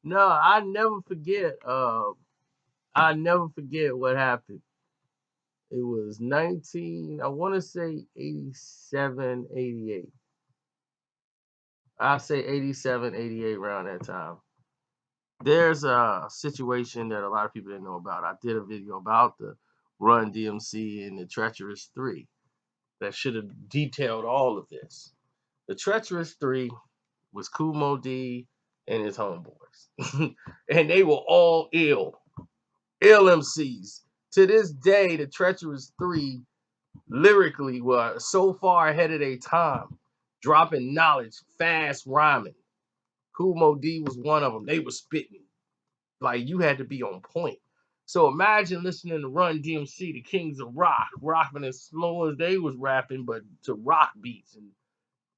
No, I never forget. I never forget what happened. It was 19, I want to say 87, 88. I say 87, 88 around that time. There's a situation that a lot of people didn't know about. I did a video about the Run DMC and the Treacherous Three that should have detailed all of this. The Treacherous Three was Kool Moe Dee and his homeboys. And they were all ill MCs. To this day, the Treacherous Three lyrically were so far ahead of their time, dropping knowledge, fast rhyming. Kool Moe Dee was one of them. They were spitting. Like, you had to be on point. So imagine listening to Run DMC, the Kings of Rock, rapping as slow as they was rapping, but to rock beats. And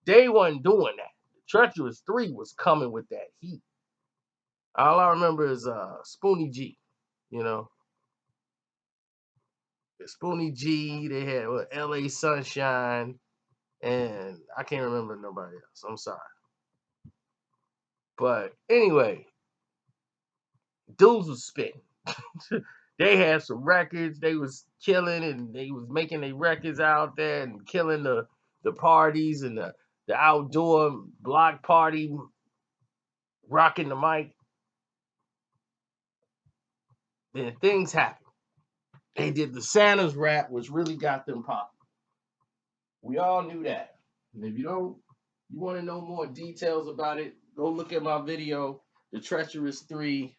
they wasn't doing that. The Treacherous Three was coming with that heat. All I remember is Spoonie G, you know. Spoonie G, they had LA Sunshine, and I can't remember nobody else. I'm sorry. But anyway, dudes was spitting. They had some records. They was killing and they was making their records out there and killing the parties and the outdoor block party, rocking the mic. Then things happened. They did the Santa's rap, which really got them popping. We all knew that. And if you want to know more details about it, go look at my video, The Treacherous Three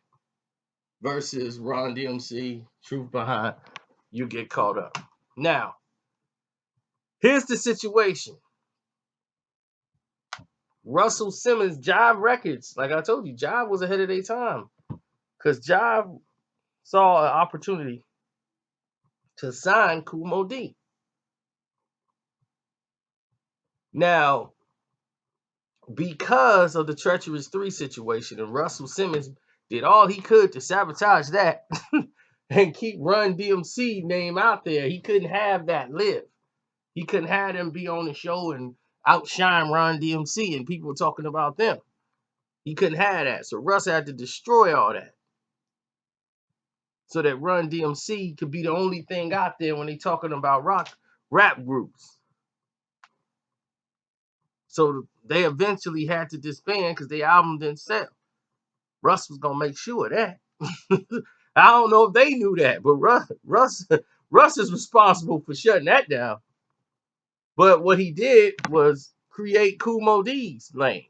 versus Ron DMC, Truth Behind. You get caught up. Now, here's the situation. Russell Simmons, Jive Records, like I told you, Jive was ahead of their time. Because Jive saw an opportunity to sign Kool Moe Dee. Now, because of the Treacherous Three situation, and Russell Simmons did all he could to sabotage that and keep Run DMC name out there, he couldn't have that live. He couldn't have them be on the show and outshine Run DMC and people talking about them. He couldn't have that. So Russ had to destroy all that, so that Run DMC could be the only thing out there when they talking about rap groups. So they eventually had to disband because their album didn't sell. Russ was gonna make sure of that. I don't know if they knew that, but Russ is responsible for shutting that down. But what he did was create Kool Moe Dee's lane.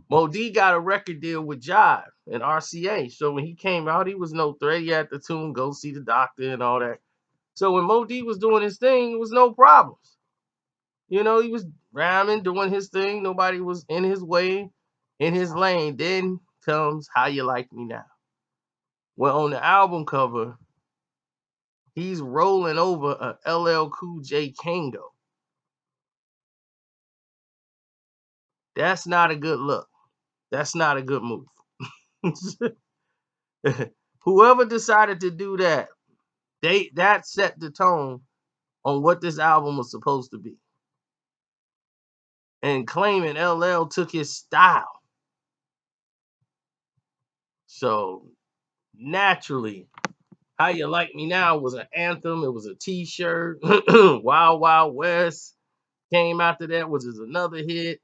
Moe Dee got a record deal with Jive and RCA. So when he came out, he was no threat. He had the tune Go See the Doctor and all that. So when Moe Dee was doing his thing, it was no problems. You know, he was rhyming, doing his thing. Nobody was in his way, in his lane. Then comes How You Like Me Now. Well, on the album cover, he's rolling over a LL Cool J Kango. That's not a good look. That's not a good move. Whoever decided to do that, that set the tone on what this album was supposed to be. And claiming LL took his style. So naturally, How You Like Me Now was an anthem. It was a t-shirt. Wild Wild West came after that, which is another hit.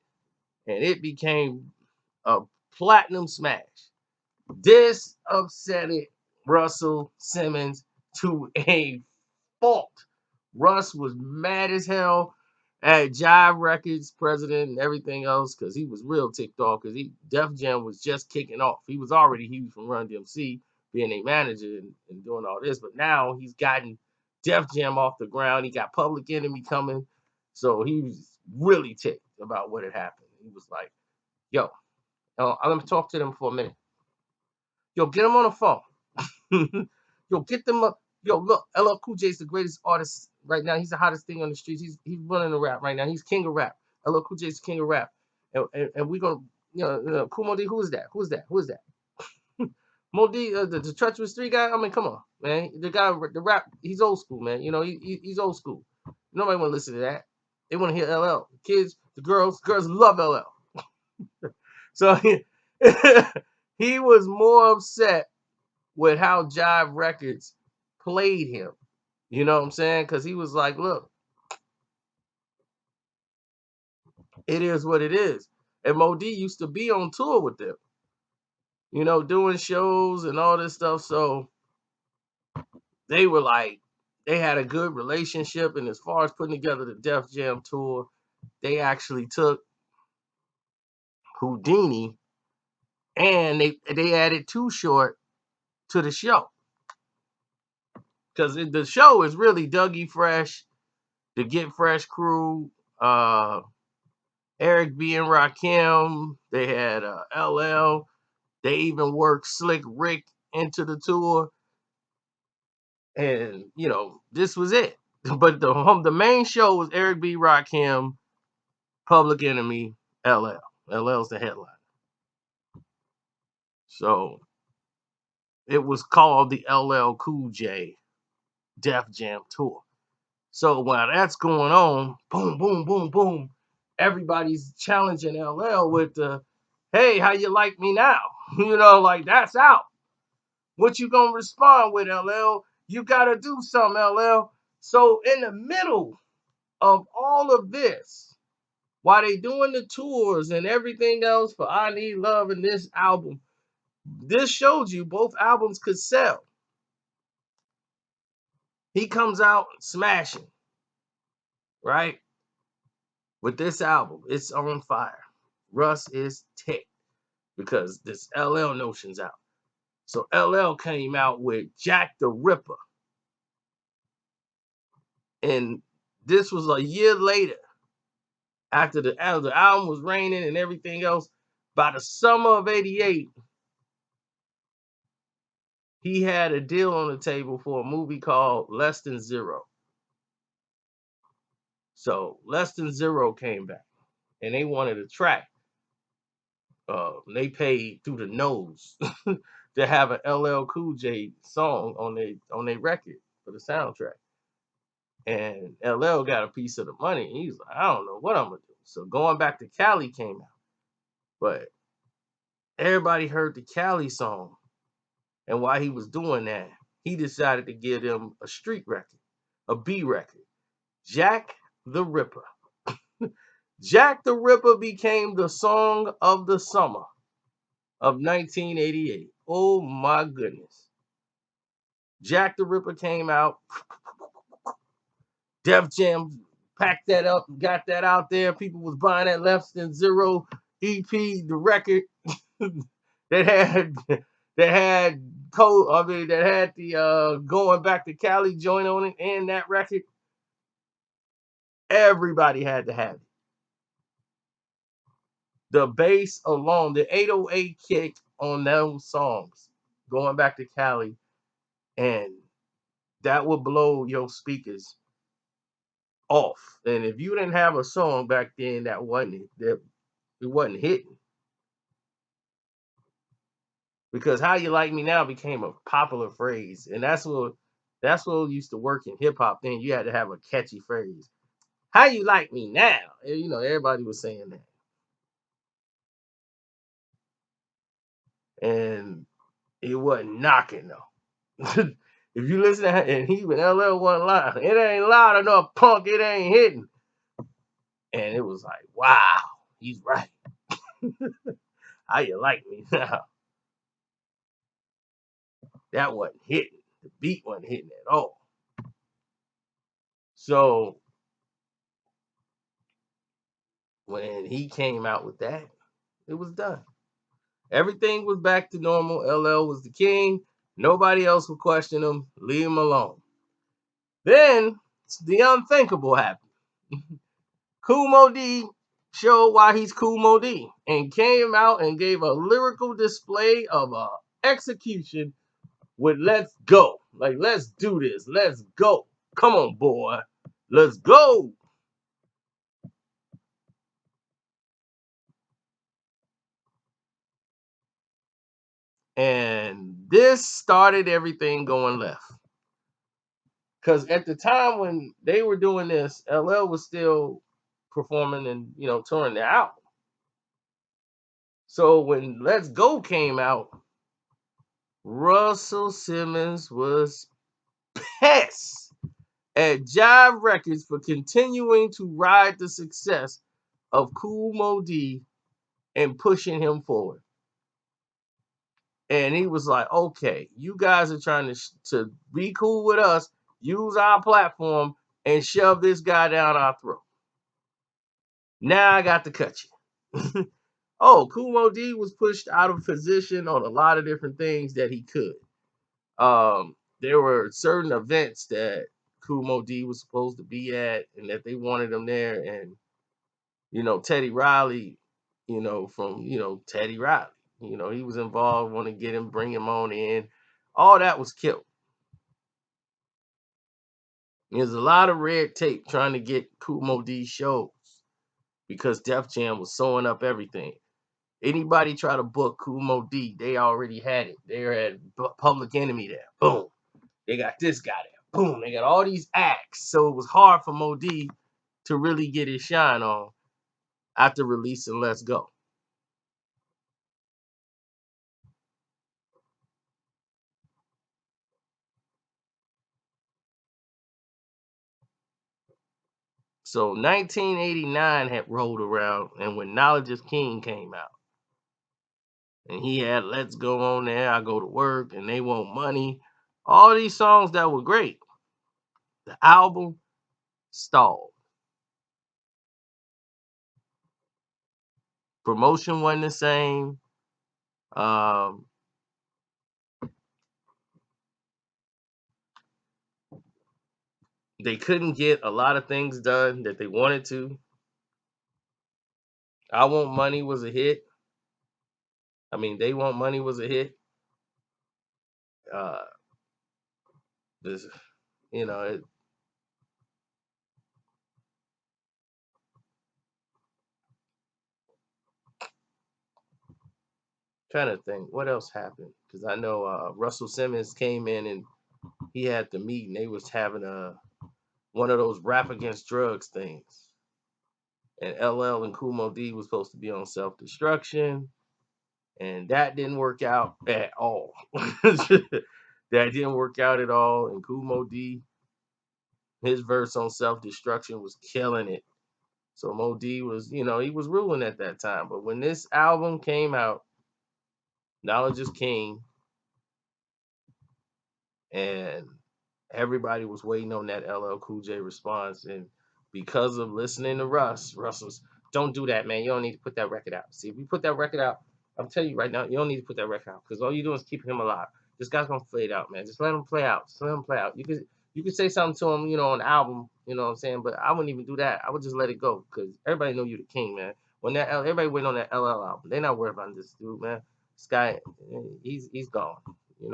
And it became a platinum smash. This upsetted Russell Simmons to a fault. Russ was mad as hell at Jive Records president and everything else because he was real ticked off because Def Jam was just kicking off. He was already huge from Run DMC, being a manager and doing all this, but now he's gotten Def Jam off the ground. He got Public Enemy coming, so he was really ticked about what had happened. He was like, yo, I'm going to talk to them for a minute. Yo, get them on the phone. Yo, get them up. Yo, look, LL Cool J is the greatest artist right now. He's the hottest thing on the streets. He's running the rap right now. He's king of rap. LL Cool J is king of rap. And we're going to, Kool Moe Dee, who is that? Who is that? Who is that? Moe Dee, the Treacherous Three guy? I mean, come on, man. The guy, the rap, he's old school, man. You know, he's old school. Nobody want to listen to that. They want to hear LL. Kids, the girls love LL. So He was more upset with how Jive Records played him. You know what I'm saying? Because he was like, look, it is what it is. And Moe Dee used to be on tour with them, you know, doing shows and all this stuff. So they were like, they had a good relationship. And as far as putting together the Def Jam tour, they actually took Houdini and they added Too Short to the show. Because the show is really Dougie Fresh, the Get Fresh crew, Eric B. and Rakim. They had LL. They even worked Slick Rick into the tour. And, you know, this was it. But the main show was Eric B. Rakim, Public Enemy, LL. LL's the headline. So it was called the LL Cool J Def Jam Tour. So while that's going on, boom, boom, boom, boom, everybody's challenging LL with the, hey, how you like me now? You know, like that's out. What you gonna respond with, LL? You gotta do something, LL. So in the middle of all of this, while they doing the tours and everything else for I Need Love and this album, this showed you both albums could sell. He comes out smashing, right? With this album, it's on fire. Russ is ticked because this LL notion's out. So LL came out with Jack the Ripper. And this was a year later, after the album was raining and everything else. By the summer of '88, he had a deal on the table for a movie called Less Than Zero. So Less Than Zero came back, and they wanted a track. They paid through the nose to have an LL Cool J song on their record for the soundtrack. And LL got a piece of the money. And he's like, I don't know what I'm gonna do. So Going Back to Cali came out, but everybody heard the Cali song, and while he was doing that, he decided to give them a street record, a B record, Jack the Ripper. Jack the Ripper became the song of the summer of 1988. Oh my goodness. Jack the Ripper came out. Def Jam packed that up and got that out there. People was buying that Less Than Zero EP, the record that had that had the Going Back to Cali joint on it and that record. Everybody had to have it. The bass alone, the 808 kick on those songs, Going Back to Cali, and that would blow your speakers off. And if you didn't have a song back then that it wasn't hitting, because "How You Like Me Now" became a popular phrase, and that's what used to work in hip hop. Then you had to have a catchy phrase. "How you like me now?" And, you know, everybody was saying that, and it wasn't knocking though. If you listen to, and he with LL one line, it ain't loud enough, punk. It ain't hitting, and it was like, wow, he's right. How you like me now? That wasn't hitting. The beat wasn't hitting at all. So when he came out with that, it was done. Everything was back to normal. LL was the king. Nobody else would question him. Leave him alone. Then the unthinkable happened. Kool Moe Dee showed why he's Kool Moe Dee and came out and gave a lyrical display of execution with "Let's go." Like, let's do this. Let's go. Come on, boy. Let's go. And this started everything going left. Because at the time when they were doing this, LL was still performing and, you know, touring the album. So when Let's Go came out, Russell Simmons was pissed at Jive Records for continuing to ride the success of Kool Moe Dee and pushing him forward. And he was like, okay, you guys are trying to be cool with us, use our platform, and shove this guy down our throat. Now I got to cut you. Oh, Kool Moe Dee was pushed out of position on a lot of different things that he could. There were certain events that Kool Moe Dee was supposed to be at and that they wanted him there. And, Teddy Riley, from, Teddy Riley, he was involved, want to get him, bring him on in. All that was killed. There's a lot of red tape trying to get Kool Moe Dee shows because Def Jam was sewing up everything. Anybody try to book Kool Moe Dee, they already had it. They had Public Enemy there. Boom. They got this guy there. Boom. They got all these acts. So it was hard for Moe Dee to really get his shine on after releasing Let's Go. So 1989 had rolled around, and when Knowledge is King came out, and he had Let's Go on there, I Go to Work, and They Want Money, all these songs that were great. The album stalled. Promotion wasn't the same. Um, they couldn't get a lot of things done that they wanted to. I Want Money was a hit. I mean, They Want Money was a hit. Uh, this, you know, it, trying to think what else happened because I know Russell Simmons came in and he had the meeting. They was having one of those rap against drugs things, and LL and Kool Moe Dee was supposed to be on self destruction, and that didn't work out at all. That didn't work out at all, and Kool Moe Dee, his verse on self destruction was killing it. So Moe Dee was, he was ruling at that time. But when this album came out, Knowledge is King, and everybody was waiting on that LL Cool J response. And because of listening to Russ was, don't do that, man. You don't need to put that record out. See, if you put that record out, I'm telling you right now, you don't need to put that record out because all you're doing is keeping him alive. This guy's gonna fade out, man. Just let him play out. Just let him play out. You could say something to him, on the album, you know what I'm saying? But I wouldn't even do that. I would just let it go because everybody know you the king, man. When everybody waiting on that LL album, they're not worried about this dude, man. This guy, he's gone.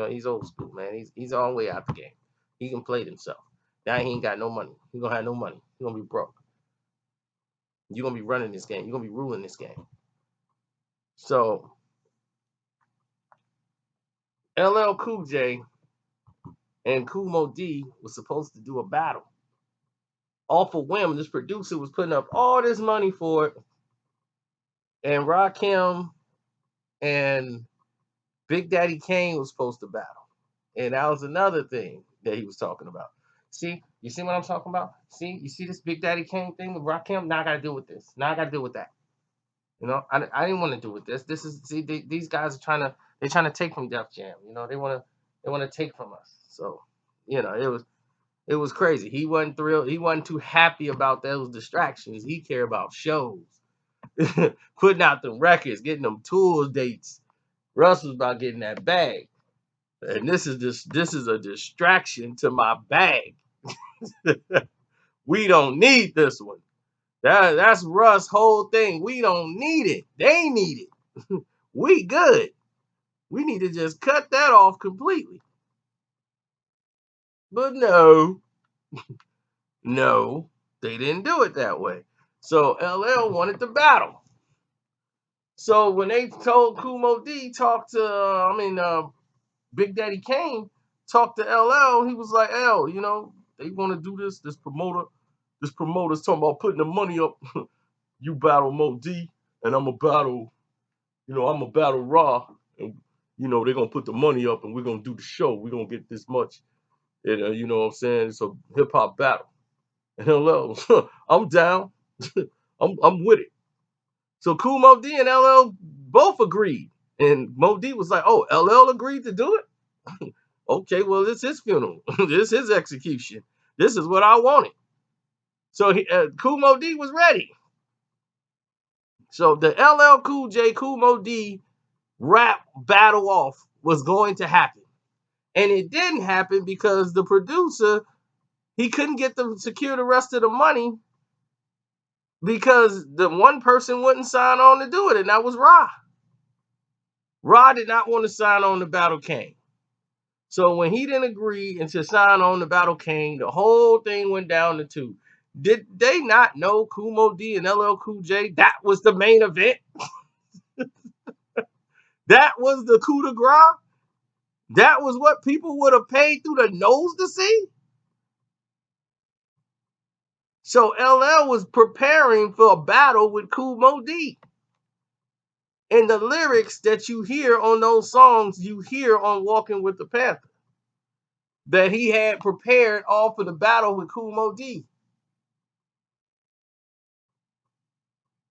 He's old school, man. He's all the way out the game. He can play himself. Now he ain't got no money. He gonna have no money. He gonna be broke. You're gonna be running this game. You're gonna be ruling this game. So LL Cool J and Kool Moe Dee was supposed to do a battle. Off a whim, this producer was putting up all this money for it, and Rakim and Big Daddy Kane was supposed to battle. And that was another thing that he was talking about. See, you see what I'm talking about? See, you see this Big Daddy Kane thing with Rakim? Now I gotta deal with this. Now I gotta deal with that. I didn't want to do with this. This is these guys are trying to take from Def Jam. They want to take from us. So, it was crazy. He wasn't thrilled. He wasn't too happy about those distractions. He cared about shows, putting out the records, getting them tour dates. Russ was about getting that bag, and this is a distraction to my bag. We don't need this one. That's Russ' whole thing. We don't need it. They need it. We good. We need to just cut that off completely. But no, they didn't do it that way. So LL wanted to battle. So when they told Kool Moe Dee talk to, Big Daddy Kane talk to LL, he was like, L, they want to do this. This promoter's talking about putting the money up. You battle Moe Dee, and I'm gonna battle you know, I'm a battle Raw, and you know, they're gonna put the money up, and we're gonna do the show. We're gonna get this much, and you know what I'm saying? It's a hip hop battle. And hello, I'm down. I'm with it. So Kool Moe Dee and LL both agreed, and Moe Dee was like, "Oh, LL agreed to do it. Okay, well, it's his funeral. This is his execution. This is what I wanted." So Kool Moe Dee was ready. So the LL Cool J Kool Moe Dee rap battle off was going to happen. And it didn't happen because the producer, he couldn't get them to secure the rest of the money because the one person wouldn't sign on to do it, and that was Ra. Ra did not want to sign on to Battle King. So when he didn't agree and to sign on to Battle King, the whole thing went down to two. Did they not know Kool Moe Dee and LL Cool J? That was the main event. That was the coup de grace. That was what people would have paid through the nose to see. So LL was preparing for a battle with Kool Moe Dee. And the lyrics that you hear on those songs, you hear on Walking with the Panther, that he had prepared all for the battle with Kool Moe Dee.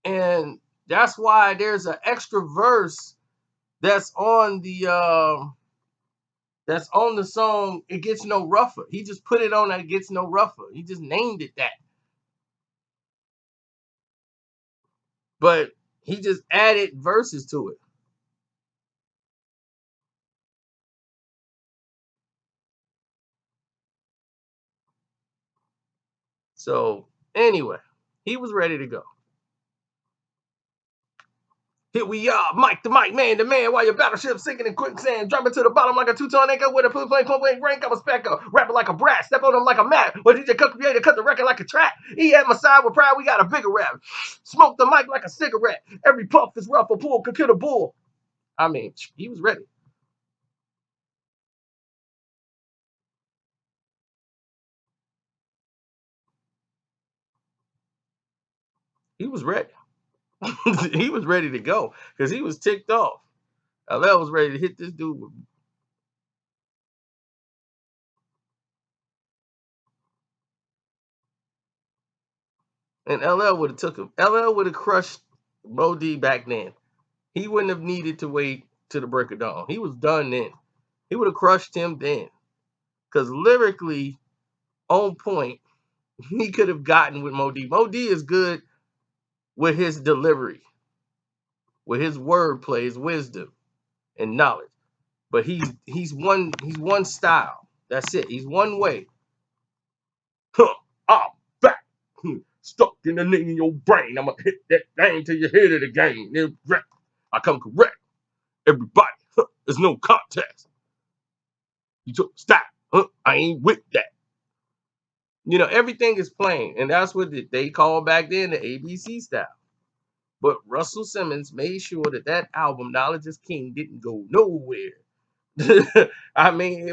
And that's why there's an extra verse that's on the song It Gets No Rougher. He just put it on It Gets No Rougher. He just named it that. But he just added verses to it. So anyway, he was ready to go. Here we are, Mike the Mike, man to man, while your battleship sinking in quicksand, dropping to the bottom like a two-ton anchor with a plane rank. I'm a specker, rapping like a brat, step on them like a mat. But DJ cut creator, cut the record like a track. He at my side with pride, we got a bigger rap. Smoke the mic like a cigarette. Every puff is rough, a pull could kill a bull. I mean, he was ready. He was ready. He was ready to go because he was ticked off. LL was ready to hit this dude with. And LL would have took him. LL would have crushed Moe Dee back then. He wouldn't have needed to wait to the break of dawn. He was done then. He would have crushed him then. Because lyrically, on point, he could have gotten with Moe Dee. Moe Dee is good with his delivery, with his wordplay, his wisdom and knowledge. But he's one style. That's it. He's one way. Huh, I'm back. Stuck in the name in your brain. I'ma hit that thing till you hit it again. I come correct. Everybody, there's no contest. You took stop. I ain't with that. You know, everything is plain, and that's what they called back then the ABC style. But Russell Simmons made sure that that album, Knowledge is King, didn't go nowhere. I mean,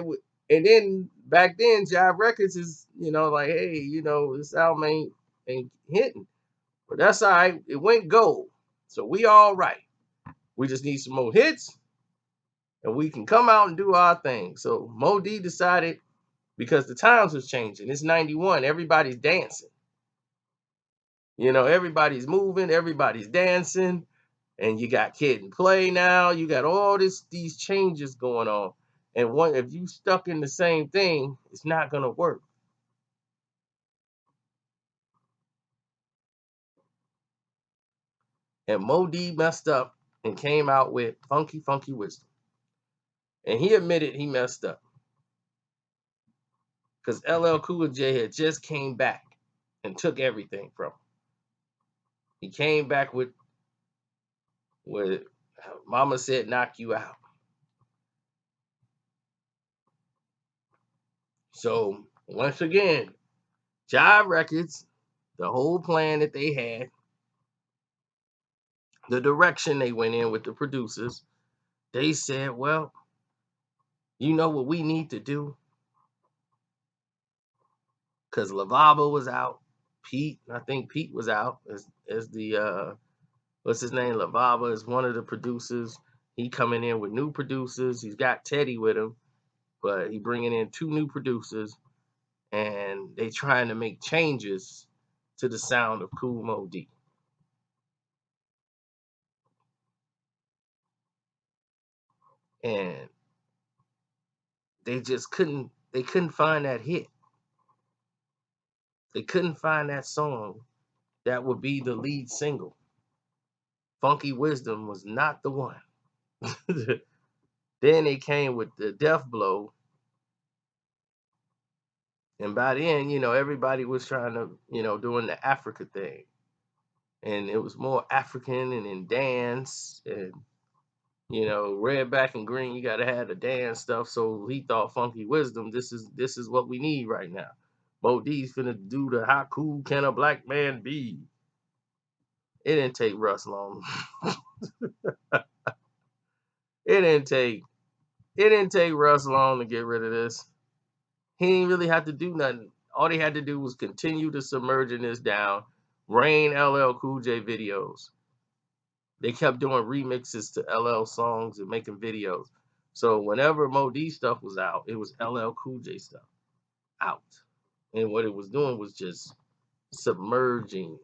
and then back then, Jive Records is, like, hey, this album ain't hitting. But that's all right. It went gold. So we all right. We just need some more hits, and we can come out and do our thing. So Moe Dee decided, because the times was changing. It's 91. Everybody's dancing. Everybody's moving, everybody's dancing, and you got Kid and Play now. You got all these changes going on. And if you stuck in the same thing, it's not gonna work. And Moe Dee messed up and came out with Funky Funky Wisdom. And he admitted he messed up. Because LL Cool J had just came back and took everything from him. He came back with Mama Said Knock You Out. So once again, Jive Records, the whole plan that they had, the direction they went in with the producers, they said, well, you know what we need to do? Because Lavaba was out. I think Pete was out as the what's his name? Lavava is one of the producers. He coming in with new producers. He's got Teddy with him, but he bringing in 2 new producers, and they trying to make changes to the sound of Kool Moe Dee. And they just couldn't find that hit. They couldn't find that song that would be the lead single. Funky Wisdom was not the one. Then they came with the Death Blow, and by then, everybody was trying to, doing the Africa thing, and it was more African and in dance, and red, black, and green. You gotta have the dance stuff. So he thought Funky Wisdom. This is what we need right now. Moe Dee's finna do the How Cool Can a Black Man Be? It didn't take Russ long. It didn't take Russ long to get rid of this. He didn't really have to do nothing. All they had to do was continue to submerging this down. Rain LL Cool J videos. They kept doing remixes to LL songs and making videos. So whenever Moe Dee stuff was out, it was LL Cool J stuff out. And what it was doing was just submerging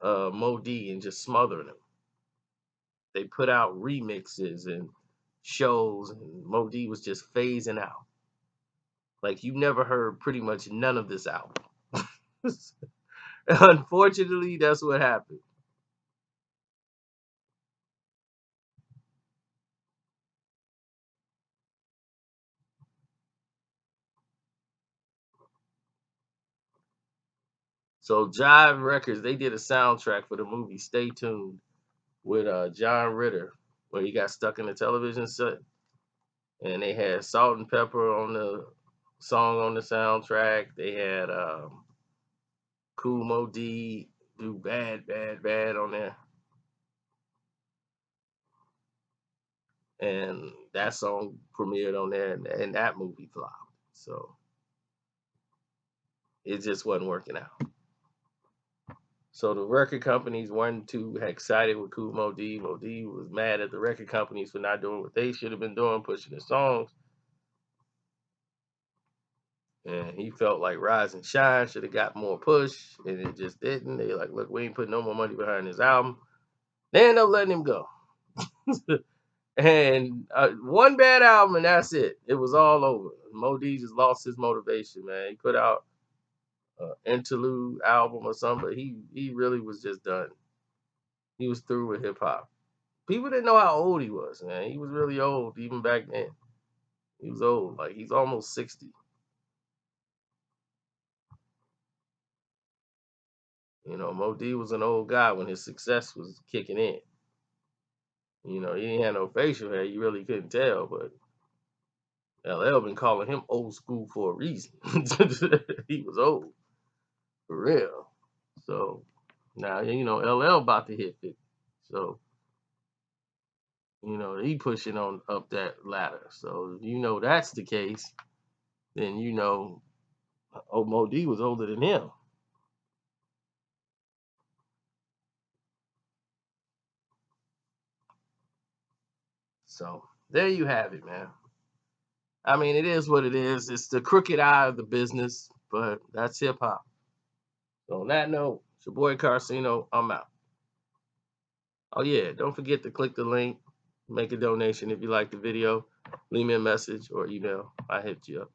Moe Dee and just smothering him. They put out remixes and shows, and Moe Dee was just phasing out. Like you never heard pretty much none of this album. Unfortunately, that's what happened. So Jive Records, they did a soundtrack for the movie Stay Tuned with John Ritter, where he got stuck in the television set, and they had Salt and Pepper on the song on the soundtrack. They had Kool Moe Dee do Bad Bad Bad on there, and that song premiered on there, and that movie flopped. So it just wasn't working out. So the record companies weren't too excited with Kool Moe Dee. Moe Dee was mad at the record companies for not doing what they should have been doing, pushing the songs. And he felt like Rise and Shine should have got more push, and it just didn't. They like, look, we ain't putting no more money behind this album. They end up letting him go. And one bad album, and that's it. It was all over. Moe Dee just lost his motivation, man. He put out an interlude album or something, but he really was just done. He was through with hip hop. People didn't know how old he was, man. He was really old even back then. He was old, like he's almost 60. Moe Dee was an old guy when his success was kicking in. He didn't have no facial hair. You really couldn't tell, but LL been calling him old school for a reason. He was old, for real. So now, LL about to hit 50. So, he pushing on up that ladder. So if that's the case, then Moe Dee was older than him. So there you have it, man. I mean, it is what it is. It's the crooked eye of the business, but that's hip hop. So on that note, it's your boy Carcino. I'm out. Oh yeah, don't forget to click the link, make a donation if you like the video, leave me a message or email. I hit you up.